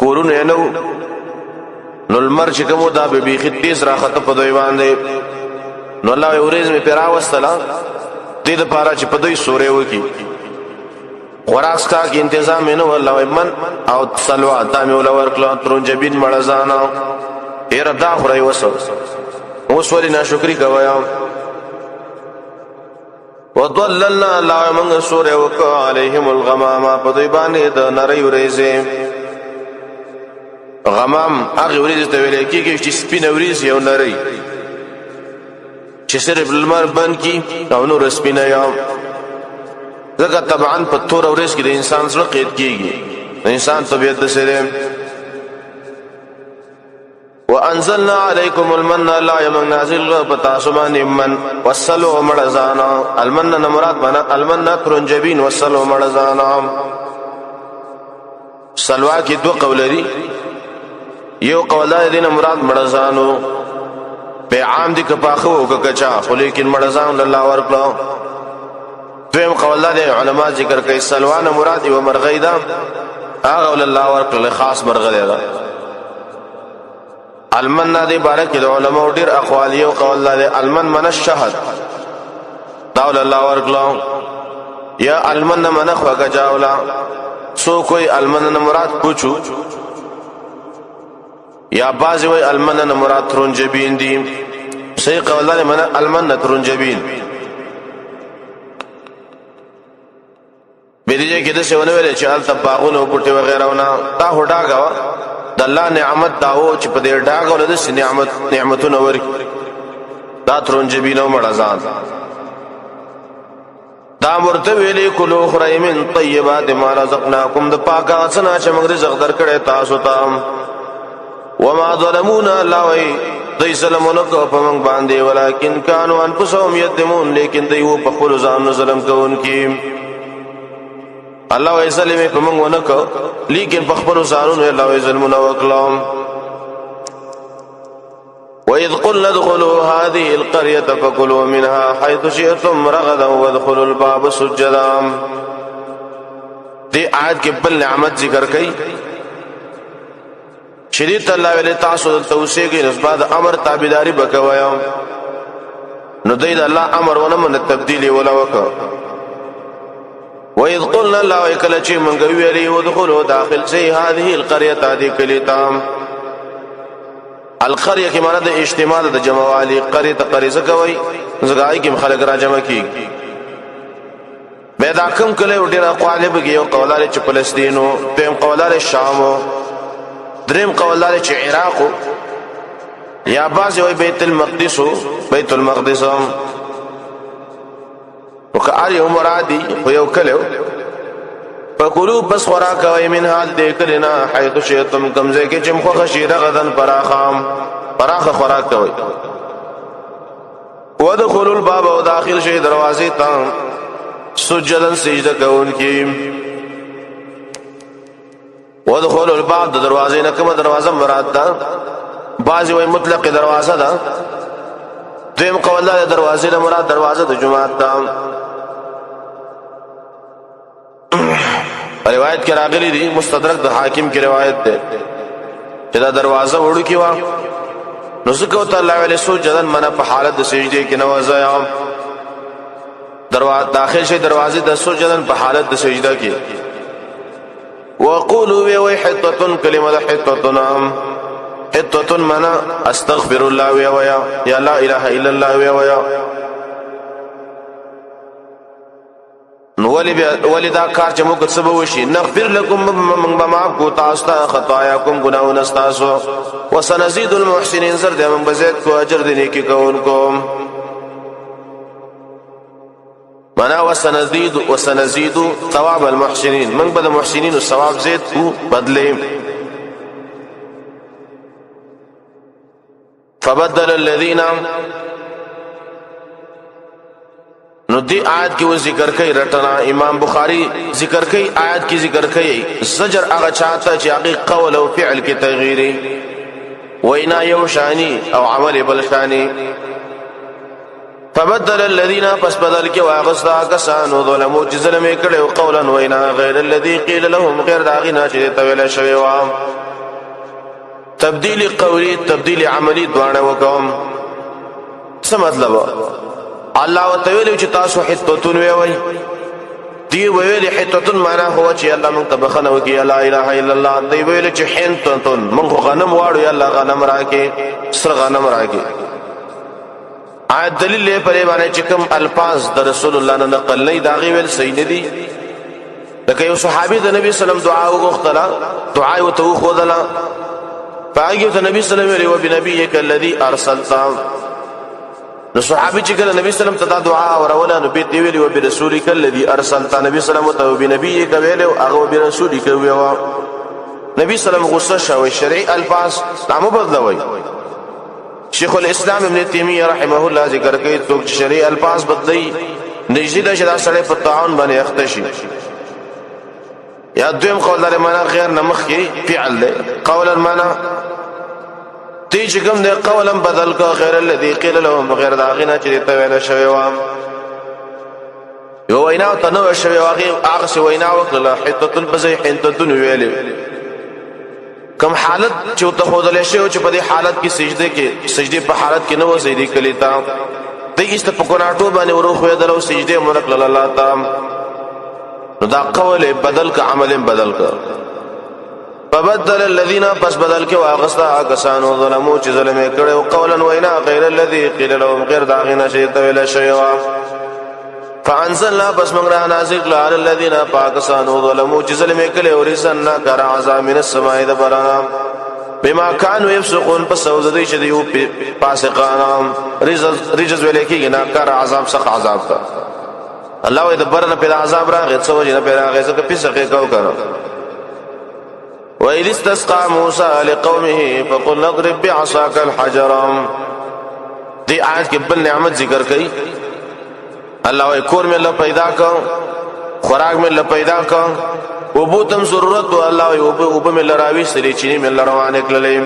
کورونه نو المر چې کوم دا به بي خطیس راخته په دوی باندې نو الله اورز می پیراوستلا دې د پاره چې په دوی سورې وکی خوراک کا کی تنظیم نو الله من او سلوا تامي ولور کلو ترنجبین مړزانا ډیر دا خوري وسو اوس ورې ناشکری کوي وضللنا الله من سور وک عليهم الغمام پدوی باندې د نری ورېزه غمام هغه ورېزه ته ویل کېږي چې سپین ورېزه یو نری چې صرف لمر بن کی او نور سپینه یا زګه طبعا په تور ورېز کې د انسان سره قید کېږي انسان طبيعت د سره وانزلنا عليكم المن لا يمن نازل بتاسمان من والسلو مړزانا المن مراد بنا المن ترنجبین والسلو مړزانا سلوا کی دو قول دي یو قول دین مراد مړزانو په عام دي کپاخو او کچا خو لیکن مړزان الله ورکلو دویم قول دي علما ذکر کوي سلوان مراد یو مرغیدا هغه الله ورکلو خاص مرغه ده المن دې بارک د علماء ډیر اقوال یو قول دی المن من الشهد داول الله ورکلو یا المن من خو گجاولا سو کوئی المن مراد پوچو یا باز وی المن مراد ترنجبین دی صحیح قول دی من المن ترنجبین بیدیجه کې د څه ونه ویل چې ال تباغون او پټي وغیرہ ونه تا هډا غوا د الله نعمت داو چې په دې ډاګ ولر د نعمتونو ورک دا ترنجبینو مړزان دا ورته ویلي کلو خرای من طیبات ما رزقناکم د پاکه څنا چې موږ رزق درکړې تاسو ته وما ظلمونا الله وی دوی ظلمونه کو په موږ باندې ولکن كانوا انفسهم یظلمون لیکن دوی په خپل ځان ظلم کوونکي الله وی ظلم په موږ ونه کو لیکن په خپل ځانونو الله وی ظلمونه وکړو. وَإِذْ قُلْنَا ادْخُلُوا هَذِهِ الْقَرْيَةَ فَكُلُوا مِنْهَا حَيْثُ شِئْتُمْ رَغَدًا وَادْخُلُوا الْبَابَ سُجَّدًا. دې آیت کې بل نعمت ذکر کړي شریعت الله ولې تاسو د توسعه کې نسبت امر تابعداري وکوي نو دې الله امر ونه من تبديلي ولا وکړه. وَإِذْ قُلْنَا الله وکله چې مونږ ویلي ودخلوا داخل شي هذه القرية هذه کلیتام القريه کې معنی د اجتماع د جمع والی قريه ته قریزه کوي زګای کې خلک را جمع کیږي به دا کوم کله ډیر اقوال به یو قولاره چې فلسطینو دیم قولاره شام دریم قولاره چې عراق یا بعض وي بیت المقدس بیت المقدس وکاری مرادی خو یو کله فکلوا بس خوراک وای من حال دې کلنا حيث شئتم کمزه کې چم خو خشیره غدن پراخ خوراک کوي. ودخلوا الباب او داخل شي دروازې ته سجدن سجده کوونکی. ودخلوا الباب د دروازې نه کومه دروازه مراد ده بعضی وای مطلق دروازه ده دیم قول ده دروازې نه مراد دروازه د جمعه ده. روایت کې راغلي دي مستدرک د حاکم کې روایت ده چې دا دروازه وړو کې وا نو څنګه ته الله علیه سجدن منه په حالت د سجدي کې نوځه دروازه داخل شي دروازه د سجدن په حالت د سجده کې. وقولوا وی حطه کلمه حطه حطه منه استغفر الله وی یا لا اله الا الله وی نو ولی دا کار چې موږ څه به وشي نغفر لكم من بما کو تاسو خطاياكم گناهونه تاسو وسنزيد المحسنين زر دې من بزید کو اجر دې نیکی کوونکو معنا وسنزيد ثواب المحسنين من بد محسنين الثواب زید کو بدله. فبدل الذين نو دی آیت کی وہ ذکر کئی رٹنا امام بخاری ذکر کئی آیت کی ذکر کئی زجر اغا چاہتا چی اقی قول و فعل کی تغییری وینا یو شانی او عمل بل شانی. فبدل الذین پس بدل کی واغستا کسانو ظلمو چی ظلمی کڑے قولا وینا غیر الذی قیل لهم غیر داغینا چی طویل شویوام تبدیل قولی تبدیل عملی دوانه وکم. څه مطلب الله وتعالى چې تاسو حتتون وی دی ویل حتتون معنا هو چې الله موږ ته بخنه وکي لا اله الا الله دی ویل چې حتتون موږ غنم واړو یا الله غنم راکې سر غنم راکې. آیت دلیل پرې باندې چې کوم الفاظ د رسول الله نه نقل نه دا غي ویل صحیح نه دي. لکه یو صحابي د نبی سلام دعا وغوښتله دعا یې وته خودله فاجئ ته نبی سلام ویل او بنبيك الذي ارسلت نو صحابي چې کله نبی سلام ته دعا اوروله نو به دی ویلی او برسولک الذي ارسلت نبی سلام ته او بنبيك ویل او هغه برسولک ویوا نبی سلام غصه شوی شرعي الفاظ نامو بدلوي. شیخ الاسلام ابن تیمیہ رحمه الله ذکر کوي څوک شرعي الفاظ بدلی نږدې ده چې دا سړی په تعاون باندې اخته شي. یا دویم قول لري معنا غیر نمخ کې فعل له قولا معنا تی چې کوم د قولا بدل کا غیر الذي قيل لهم غیر داغینا چې ته ویل شوی و یو وینا ته نو شوی واغي هغه وینا وکړه حته البزي حته ویل کم حالت چې ته خودل شي او چې په دې حالت کې سجده په حالت کې نو سجدي کلی تا دې است په کوناټو باندې ورو خو دلو سجده مرک الله تعالی نو دا قول بدل کا عمل بدل کا. فبدل الذين پس بدل کې واغستا کسانو ظلمو چې ظلم کړو قولا وینا غیر الذي قيل لهم غیر داغینا شی ته ویل شوی و فانزلنا بس موږ را نازل کړل علی الذين پاکستانو ظلمو چې ظلم کړو ورسنا کر عذاب من السماء دبرنا بما كانوا يفسقون پس وزدي چې دیو فاسقان رجز ولیکي نه کر عذاب سخت عذاب کا الله دې برنه په عذاب راغی څو وجه نه پیراغه څه فسق کو کړو. وَإِذِ اسْتَسْقَى مُوسَى لِقَوْمِهِ فَقُلْ اضْرِب بِعَصَاكَ الْحَجَرَ دی آیت کې بل نعمت ذکر کړي الله وای کور میں الله پیدا کو خوراک مې پیدا کړ او بوتم ضرورت او الله او په مې لراوي سړي چینی مې روانه کړلې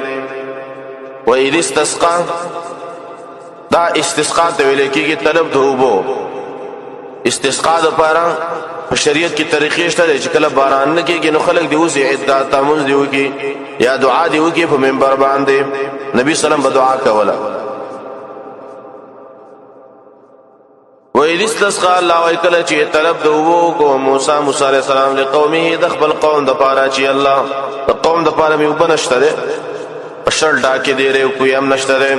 و اذ استسقى دا استسقاء ته ویل کېږي طلب د اوبو استسقاء د پاره په شریعت کې طریقې شته چې کله باران نه کېږي نو خلک دی اوسې عدت تمنځ دی وکي یا دعا دی وکي په منبر باندې نبی سلام په دعا کوله و اذ استسقى الله وکله چې طلب د اوبو کو موسی علیه السلام له قومه د خپل قوم د پاره چې الله د قوم د پاره مې وبنشته شل ډاکې دی ری کوی هم نشته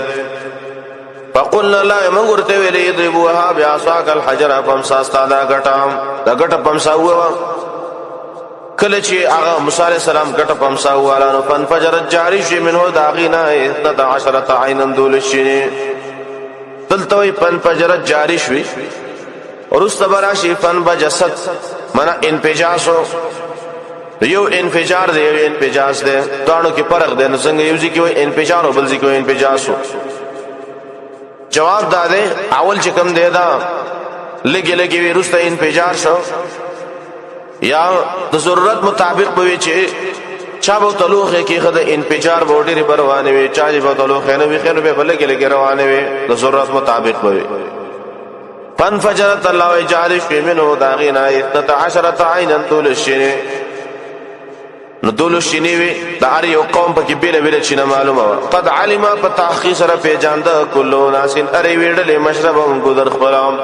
فقلنا لا من ورته ویلې ضربوها بعصاك الحجر فمسا استادا غټام دا غټ پمسا هوا کله چې هغه موسی عليه السلام غټ پمسا هوا نو فنفجرت جاری شي منه داغینا 12 عینا دولشنی تلتوی فنفجرت جاری شوی ورستبرا شي فنبجست منا انفجاسو یو انفجار دی یو انفجاس دی دانو کې فرق دی نو څنګه یو ځکه وي انفجار او بل ځکه وي انفجاسو جواب داده اول چې کوم دی دا لګي لګي ورسته انفجار شو یا د ضرورت مطابق به چې چا به تلوخه کې خد انفجار بوډي روانه وي چا به تلوخه نه وي خنو به لګي لګي روانه وي د ضرورت مطابق به فانفجرت الله جارش منه داغینا 12 عینا طول الشنه نو دولو شینیوی دا هر یو قوم پکې بیل بیل چې معلومه قد علم په تحقیق سره پیجاند کلو ناسین اری ویډلې مشربهم ګذر خپلام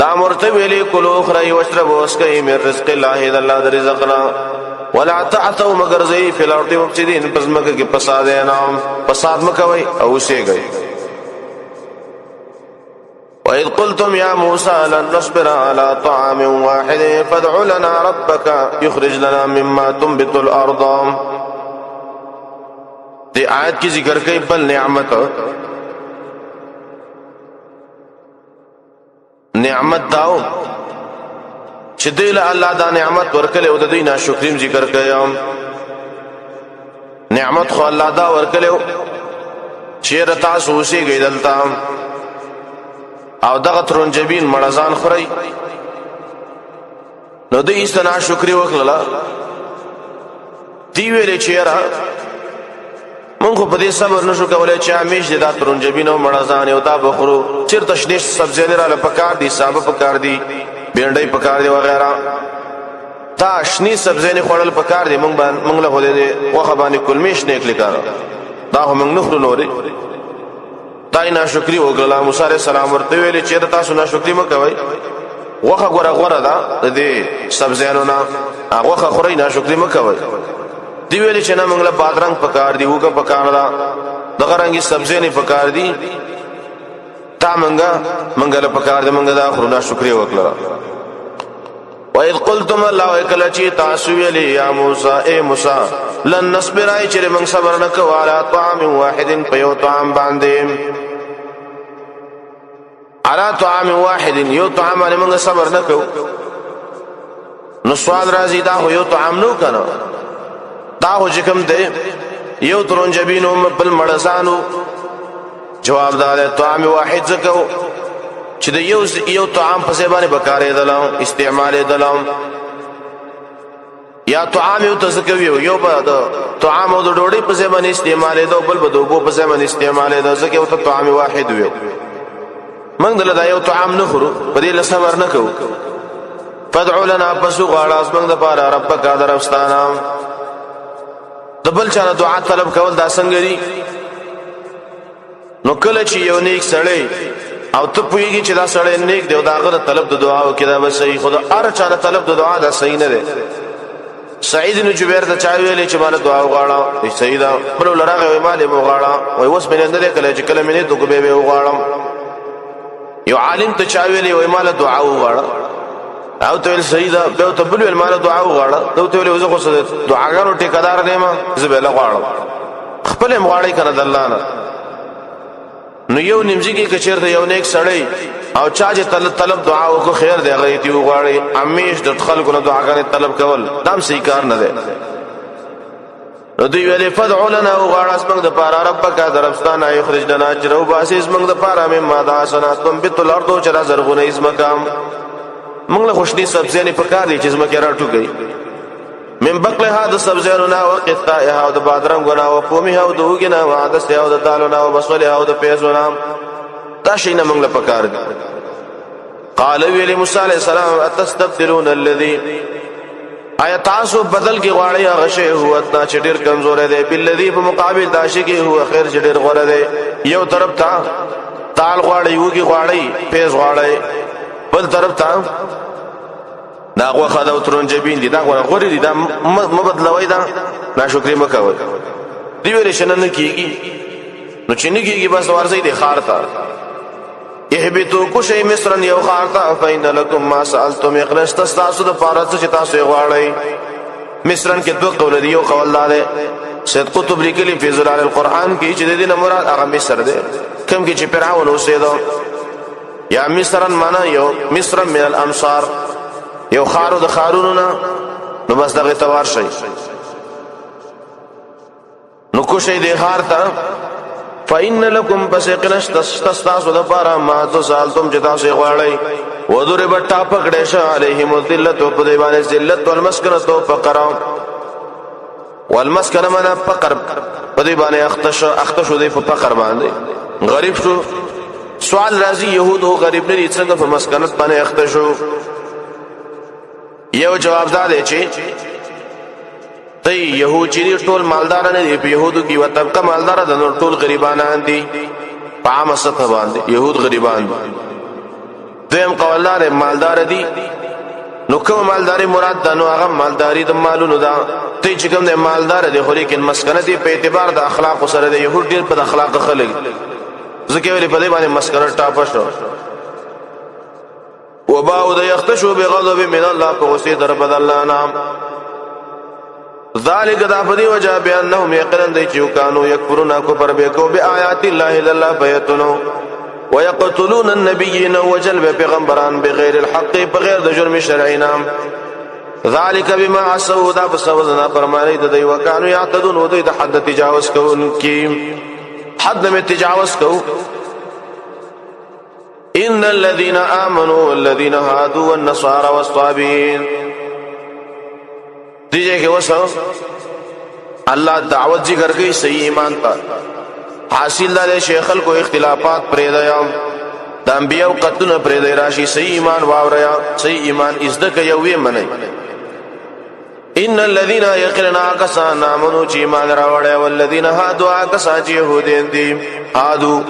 دا مرته ویلې کلو خړی وشرب واسکې من رزق الله اذا الله رزقنا ولا تعثوا مگر زئی فی الارض مفسدين پس مکه کې فساد نام فساد مکوي او سي گئی وإذ قلتم يا موسى لن نصبر على طعام واحد فادع لنا ربك يخرج لنا مما تنبت الأرض دی آیت کی ذکر کئی بل نعمت داو چې دیل الله دا نعمت ورکله او د دې ناشکریم ذکر کيم نعمت خو الله دا ورکله چې رتا سوسي گیدلتا او دغه ترنجبین مړزان خوري نو دې استنا شکر وکړه دی ویلې چیرې مونږ په دې صبر نشو کولای چې همیش دا ترنجبین او مړزان او دا بخورو چیرته شنیش سبزی لري پکار دي صاحب پکار دي بینډای پکار دي وغیرہ تا شنی سبزی نه خورل پکار دي مونږ له هله وخه باندې کلمیش نه کلیکار دا هم موږ نخرو نوري دای ناشکری وکړه موسی عليه السلام ورته ویل چې تاسو ناشکری مکوئ وخه غوړه دا د سبزیانو نه هغه خوري ناشکری مکوئ دی ویل چې نه موږ له بادرنګ پکار دی وګه پکار دا دغه رنګي سبزی نه پکار دی تا موږ له پکار دی موږ دا خورو ناشکری وکړه وَإِذْ قُلْتُمْ اللَّهُ اِكَلَّچِ تَعْسُوِيَ لِي يَا مُوسَى اے موسیٰ لن نصبر آئی چرے منگ صبر نکو عَلَى طَعَامٍ وَاحِدٍ پیو طعام باندے عَلَى طَعَامٍ وَاحِدٍ یو طعام آنے منگ صبر نکو نسواد رازی دا ہو یو طعام نو کنا دا ہو جکم دے یو ترنجبینو بل مڑزانو جواب دارے طعام واحد زکو چې د یو طعام په ځای باندې بکارې دلم استعمال دلم یا طعام یو تزکوي یو به د طعام او د ډوډۍ په ځای باندې استعمال دو بل به د اوبو په ځای باندې استعمال دو ځکه یو طعام واحد وي موږ دلته یو طعام نه خورو په دې له صبر نه کوو فادع لنا پسو غواړه موږ د پاره ربک درفستانه د بل چا دعا طلب کول دا څنګه دي نو کله چې یو نیک سړی او ته پوهیږي چې دا سړی نیک دی او دا غره طلب د دعا او کدا به صحیح خدا هر چا طلب د دعا دا صحیح نه دی سعید بن جبیر ته چا ویلې چې مال دعا وغواړم صحیح دا بل لراغه وی مال وغواړم وای وس مې نه کله چې کله مې ته کو به وغواړم یو عالم ته چا ویلې وی مال دعا وغواړم او ته صحیح دا به ته بل مال دعا وغواړم ته ویلې وزه خو دعاګانو ټیکدار نه ما زبېله غواړم خپل مغواړي کنه د الله نه نو یو نیمځي کې چیرته یو نیک سړی او چا چې طلب دعا وکړو خیر دی هغه تی وغواړي همیش د خلکو نه دعاګانې طلب کول دام صحیح کار نه دی نو دوی ویلې فدع لنا وغواړه زموږ د پاره ربک درفستانه یخرج لنا چې رو باسي زموږ د پاره مما دا حسنات تنبت الارض چې را زرغونه ازمکام موږ له خوشني سبزیانې پکار دي چې زمکه راټوکي من بقلها د سبزیانو او قطائها او د بادرنګو او فومها او د وګنا او عدسها او د دالونو او بصلها او د پیازونو دا شي نه موږ له پکار دي قال ویلی موسی علیہ السلام اتستبدلون الذي آیا تاسو بدل کی غواړی هغه شی هو اتنا چې ډیر کمزور دی بالذي په مقابل دا شی کې هو خیر چې ډیر غوړه دی یو طرف ته دال غواړی وګي غواړی پیاز غواړی بل طرف ته دا غوخه دا ترنجبین دي دا غوړی دي دا مبدلوي دا ناشکری مکوي دی ویل شنه نه کیږي نو چې نه کیږي بس ورځي د خار ته اهبتو کوشي مصر یو خارتا فین لکم ما سالتم اخلص تاسو د پاره چې تاسو غواړئ مصر کې دوه قول دی یو قول دار سید قطب لیکلی فی ظلال القرآن کې چې د دې مراد هغه مصر دی کوم کې چې فرعون اوسېدو یا مصرن معنا یو مصر من الامصار یو خارو د خارونو نو بس دغه توار شي نو کوشي د خارتا فإن لكم بسقنش تستاسو د پاره ما تو سالتم جتا سے غواړی وذرب ټاپکړې شه علیهم الذلت په دی باندې ذلت والمسکنه تو فقر والمسکنه معنا فقر په دی باندې اختشو دی په فقر باندې غریب شو سوال راځي يهود او غریب نه څنګه په مسکنت باندې اختشو یو جواب دا دی چې تی یهود چې ټول مالدار نه دي په یهودو کې وطبقه مالدار ده نو ټول غریبانان دي په عامه سطح باندې یهود غریبان دي دویم قول لري مالدار دي نو کوم مالداري مراد ده نو هغه مالداري د مالونو ده تی چې کوم مالدار دي خو لیکن مسکنه دي په اعتبار د اخلاق سره د یهود ډیر په اخلاق خلک ځکه ویلي په دې باندې مسکنه ټاپه شو وباو د یختشو بغضب من الله په غصه در بدل نام ذالک دا فدی وجہ بانهم یقرن دی چې کانوا یکفرون کفر بکو بیاات الله الا الله بیتنو ويقتلون النبیین وجلب پیغمبران بغیر الحق بغیر د جرم شرعی نام ذالک بما عصوا دا بسوزنا فرمانی د دی وکانو یعتدون و د حد تجاوز کوونکی حد میں تجاوز کو ان الذين امنوا والذين هادوا والنصارى والصابئين دیجئے کہ وسو اللہ دعوت ذکر گئی صحیح ایمان تا حاصل دے شیخل کو اختلافات پریدیا د انبیاء قتلنا پریدیا راشی صحیح ایمان واوریا صحیح ایمان ازدک یوی منی ان الذين يقرنا كسان امنوا چی ایمان راوڑے والذین هادوا کسان چی یہودین دی هادو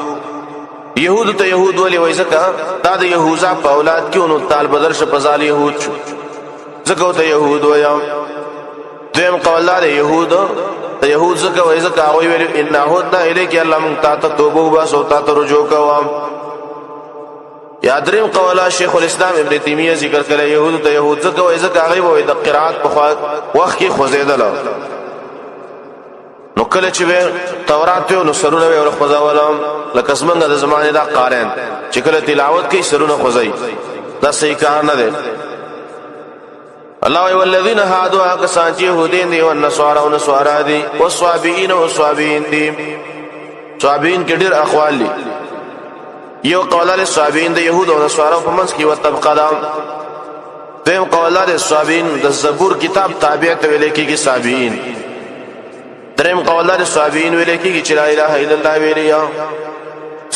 یہود ته یہود ولی وایزکا دا د یهوذا په اولاد کې نو طالب بدر ش پزال یهود شو زکه ته یهود ویا دیم قول الله یهود یهود زکه وایزکا وی ویل ان هودنا الیک الله من تا توبه وبس او تا رجوع کوم یادریم قول شیخ الاسلام ابن تیمیه ذکر کړي یهود ته یهود زکه وایزکا غیب وای د قرات په وخت کې خوځیدل نو کله چې تورات نو سرونه ور خوځاولم لکه څنګه د زمانه دا قارین چې کله تلاوت کوي سرونه خوځي دا صحیح کار نه دی الله ای والذین هادوا کسان چې يهودین دي او نصارا او نصارا دي او صابئین او صابئین دي صابئین کې ډېر اقوال دي یو قول له صابئین د يهود او نصارا په منځ کې و طبقه ده دیم قول له صابئین د زبور کتاب تابع ته ویل کېږي صابئین دریم قول له صابئین ویل کېږي چې لا اله الا الله ویلیا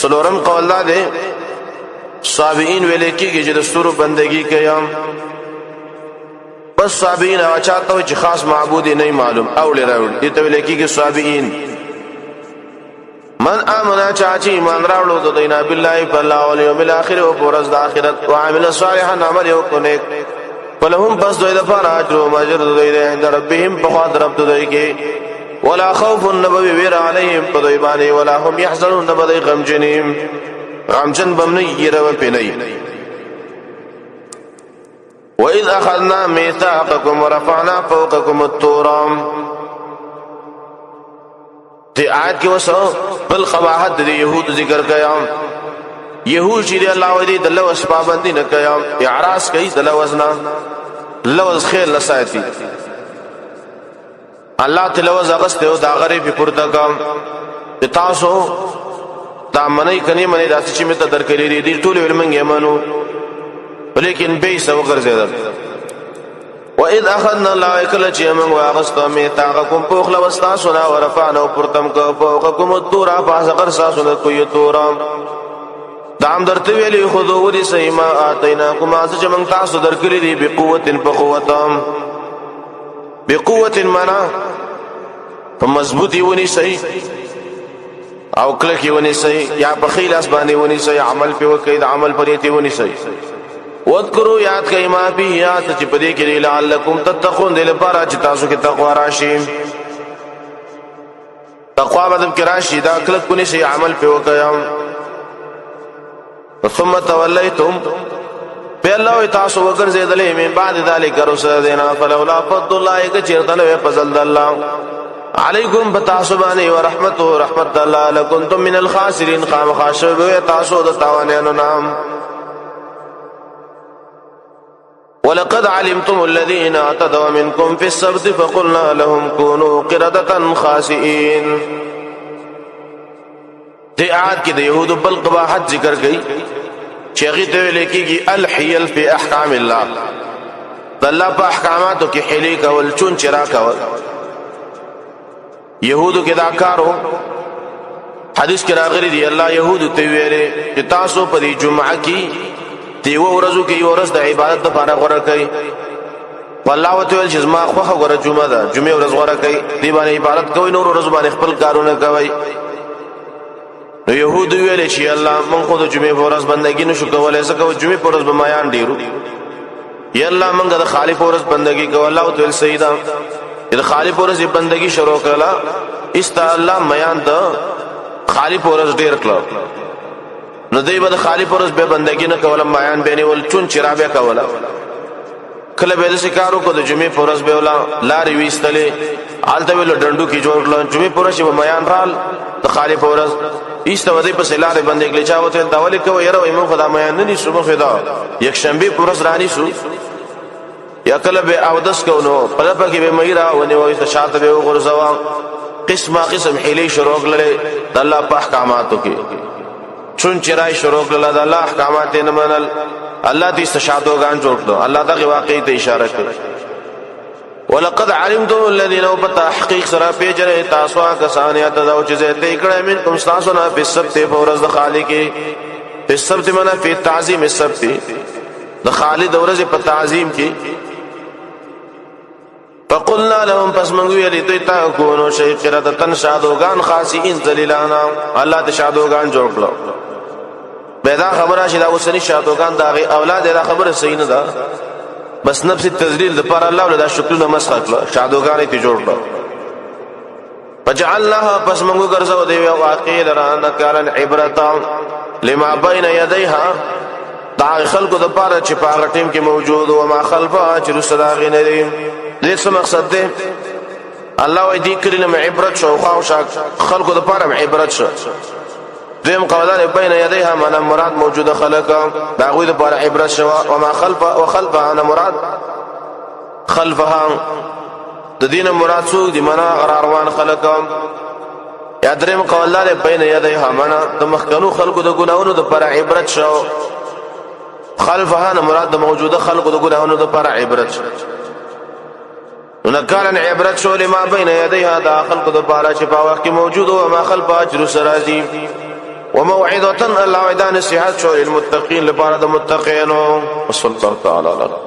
څلورم قول له صابئین ویل کېږي چې د ستورو بندگی کوي بس صابئین او چاته چې خاص معبود نه معلوم او لراول دي ته ویل کېږي صابئین من امن چاچی ایمان راوړو د دینا بالله فالله والیوم الاخر او پرز د اخرت او عامل صالحا عمل یو کو نیک فلهم بس دوی د فار اجر او اجر دوی د عند ربهم بخوا رب دوی کې ولا خوف النبوي وير عليهم فضيباني ولا هم يحزنون نبدي غمجنين غمجن بمني يرو پني واذ اخذنا ميثاقكم ورفعنا فوقكم الطور دي آیت کې وسو بل قباحت د يهود ذکر کيا يهود چې الله ودي د لوس پابندي نه کيا اعراض کوي د لوزنا لوز خیر لسایتي الله تلوز اغسته او دا غریب پورته کام تاسو دا منی کني منی داسې چې مته درکړي دي ټول علم یې منو لیکن به سو ګرځیدل واذ اخذنا الله کله چې موږ واغستو میثاقکم پوخ لوستا سنا ورفعنا پرتم کو فوقکم الطور فاصغر ساسن کوی تور دام درته ویلی خذو ودي سیما اتیناکم از چې موږ تاسو درکړي دي بقوت بقوتم بقوت معنا په مضبوطی ونی صحیح او کله کې ونی صحیح یا په خیلاس باندې ونی صحیح عمل په وکید عمل پرېتی ونی صحیح واذکروا یاد کئ ما به یاد چې پدې کې لعلکم تتقون دل لپاره چې تاسو کې تقوا راشي تقوا مطلب کې راشي دا کله کو نشي عمل په وکيم ثم تولیتم په الله تاسو وګرځیدلې من بعد ذلک رسلنا فلولا فضل الله کچرتل فضل الله علیکم بتاسبانی ورحمت رحمت الله لکنتم من الخاسرین قام خاشب تاسو د تاوانانو نام ولقد علمتم الذين اعتدوا منكم في السبت فقلنا لهم كونوا قردة خاسئين دې آیات کې د يهودو بل قباحت ذکر کړي چې هغه ته لیکيږي الحيل في احکام الله الله په احکاماتو کې حیلې کول چون چرا کول يهودو کې دا کارو حدیث کې راغلي دی الله يهودو ته ویلي چې تاسو په دې جمعه کې دیو ورځو کې یو ورځ د عبادت لپاره غوړه کوي والله وتعالى چې ما خوخه غوړه جمعه ده جمعه ورځ غوړه کوي دی باندې عبادت کوي نور ورځ باندې خپل کارونه کوي نو يهود ویل چې الله مونږ خو د جمعه ورځ بندګي نشو کولای ځکه جمعه ورځ به میان ډیرو یا الله مونږ د خالق ورځ بندګي کوو الله تعالی سیدا د خالق ورځ بندګي شروع کړه است الله میان د خالق ورځ ډیر کړه نو دی به خالق ورځ به بندګي نه کوله میان به نه ول چون چرابه کوله کله به د شکارو کو د جمعه ورځ به ولا لاري وېستلې حالت ویل ډندو کې جوړ کړل جمعه ورځ به میان رال د خالق ورځ ایست ودی په سلاره باندې کله چا وته دا ولي کوي یره ایمو خدای میان نه صبح خدا یک شنبه ورځ رانی شو یا کله به اودس کو نو په لپاره کې به مېرا ونی وای ته شاته به غرزوا قسمه قسم حیلې شروع کړل د الله په احکاماتو کې چون چرای شروع کړل د الله احکامات نه منل الله دې استشهادوغان جوړ کړو الله دا واقعي ته اشاره کوي ولقد علمتم الذين وبتحقيق سرا پیجره تاسو کسان یتداو چې زه کړه من کوم تاسو نه په سبت فورز د خالق په سبت معنا په تعظیم السبت د خالد ورځ په تعظیم کې فقلنا لهم پس منگو یلی دوی تا کونو شئی قردتن شادوگان خاصین ذلیلانا اللہ تی شادوگان جوڑ کلو بیدا خبره شي دا وسنی شادوگان دا غي اولاد دا خبره صحیح نه ده بس نفس التذلیل د پر الله ولدا شکرونه مسخ کړه شادوگان تی جوړ کړه فجعلناها پس منگو ګرځاو دی واقع لران کارن عبرتا لما بین یدیها دا خلقو د پاره چې په ټیم کې موجود او ما خلفها چې رسداغین دي دې څه مقصد دی الله وې دې کړي نه عبرت شو خو خلقو د پاره عبرت شو دیم قوادان بین یدیها معنا مراد موجوده خلق دا غوی د پاره عبرت شو او ما خلفها انا مراد خلفها د دینه مراد څو دي معنا غراروان خلق یا دریم قوادان بین یدیها معنا د مخکنو خلقو د ګناونو د پاره عبرت شو خلفها مراد د موجوده خلقو د ګناونو د پاره عبرت شو نکالن عبرت شو لما بین یدیها دا خلق د پاره چې په وخت کې موجود او ما خلف اجر سرازی وموعظه الله وعدان نصيحت شو للمتقين لپاره د متقین وصلی الله تعالی علیه